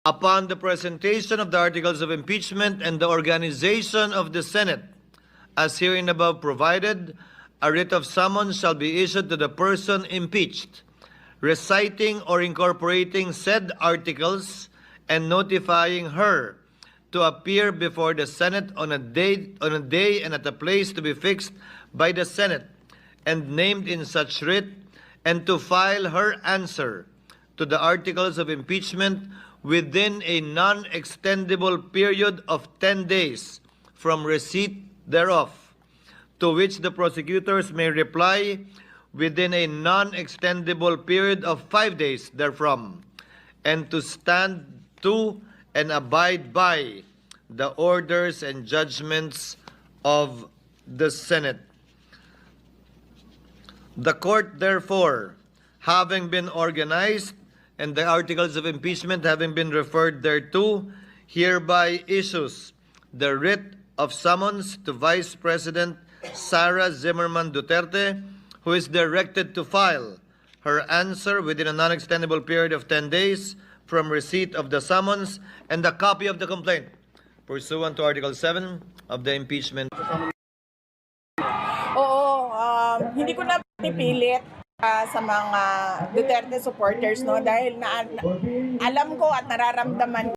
Upon the presentation of the articles of impeachment and the organization of the Senate, as herein above provided, a writ of summons shall be issued to the person impeached, reciting or incorporating said articles and notifying her to appear before the Senate on a day and at a place to be fixed by the Senate and named in such writ, and to file her answer to the articles of impeachment within a non-extendable period of 10 days from receipt thereof, to which the prosecutors may reply within a non-extendable period of 5 days therefrom, and to stand to and abide by the orders and judgments of the Senate. The court, therefore, having been organized and the articles of impeachment having been referred thereto, hereby issues the writ of summons to Vice President Sara Zimmerman Duterte, who is directed to file her answer within a non-extendable period of 10 days from receipt of the summons and a copy of the complaint pursuant to Article 7 of the impeachment. Oo, hindi ko na pipilit sa mga Duterte supporters, no, dahil alam ko at nararamdaman